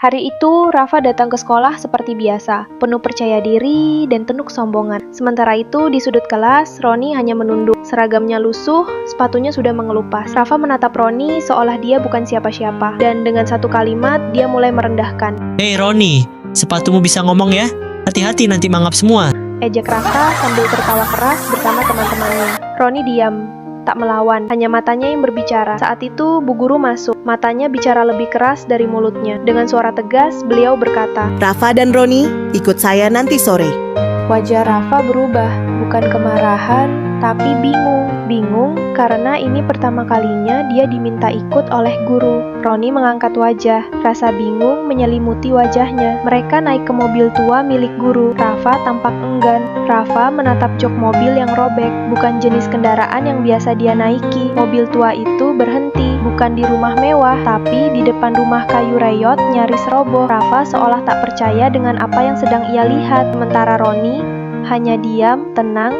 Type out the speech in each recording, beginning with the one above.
Hari itu, Rafa datang ke sekolah seperti biasa, penuh percaya diri dan penuh kesombongan. Sementara itu, di sudut kelas, Roni hanya menunduk. Seragamnya lusuh, sepatunya sudah mengelupas. Rafa menatap Roni seolah dia bukan siapa-siapa. Dan dengan satu kalimat, dia mulai merendahkan. Hei Roni, sepatumu bisa ngomong ya? Hati-hati nanti mangap semua. Ejek Rafa sambil tertawa keras bersama teman-temannya. Roni diam. Tak melawan, hanya matanya yang berbicara. Saat itu, Bu Guru masuk. Matanya bicara lebih keras dari mulutnya. Dengan suara tegas, beliau berkata, Rafa dan Roni, ikut saya nanti sore. Wajah Rafa berubah, bukan kemarahan, tapi bingung. Bingung karena ini pertama kalinya dia diminta ikut oleh guru. Roni mengangkat wajah, rasa bingung menyelimuti wajahnya. Mereka naik ke mobil tua milik guru. Rafa tampak enggan. Rafa menatap jok mobil yang robek, bukan jenis kendaraan yang biasa dia naiki. Mobil tua itu berhenti, bukan di rumah mewah, tapi di depan rumah kayu reyot nyaris roboh. Rafa seolah tak percaya dengan apa yang sedang ia lihat. Sementara Roni hanya diam, tenang,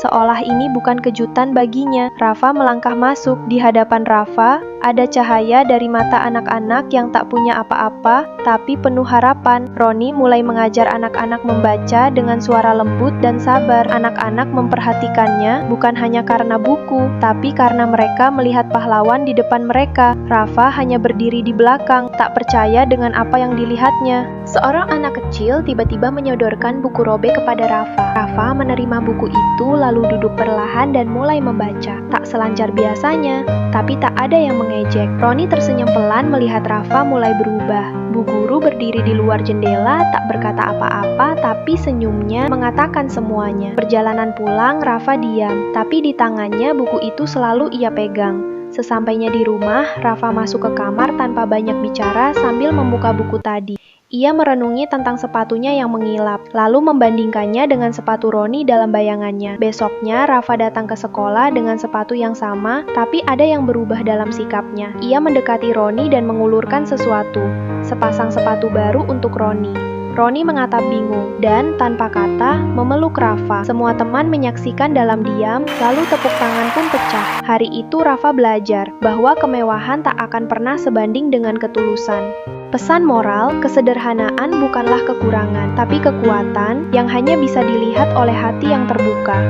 seolah ini bukan kejutan baginya. Rafa melangkah masuk. Di hadapan Rafa, ada cahaya dari mata anak-anak yang tak punya apa-apa, tapi penuh harapan. Roni mulai mengajar anak-anak membaca dengan suara lembut dan sabar. Anak-anak memperhatikannya bukan hanya karena buku, tapi karena mereka melihat pahlawan di depan mereka. Rafa hanya berdiri di belakang, tak percaya dengan apa yang dilihatnya. Seorang anak kecil tiba-tiba menyodorkan buku robek kepada Rafa. Rafa menerima buku itu lalu duduk perlahan dan mulai membaca. Tak selancar biasanya, tapi tak ada yang mengejek. Roni tersenyum pelan melihat Rafa mulai berubah. Bu Guru berdiri di luar jendela, tak berkata apa-apa, tapi senyumnya mengatakan semuanya. Perjalanan pulang, Rafa diam, tapi di tangannya buku itu selalu ia pegang. Sesampainya di rumah, Rafa masuk ke kamar tanpa banyak bicara sambil membuka buku tadi. Ia merenungi tentang sepatunya yang mengilap, lalu membandingkannya dengan sepatu Roni dalam bayangannya. Besoknya, Rafa datang ke sekolah dengan sepatu yang sama, tapi ada yang berubah dalam sikapnya. Ia mendekati Roni dan mengulurkan sesuatu, sepasang sepatu baru untuk Roni. Roni mengatap bingung, dan tanpa kata, memeluk Rafa. Semua teman menyaksikan dalam diam, lalu tepuk tangan pun pecah. Hari itu Rafa belajar bahwa kemewahan tak akan pernah sebanding dengan ketulusan. Pesan moral, kesederhanaan bukanlah kekurangan, tapi kekuatan yang hanya bisa dilihat oleh hati yang terbuka.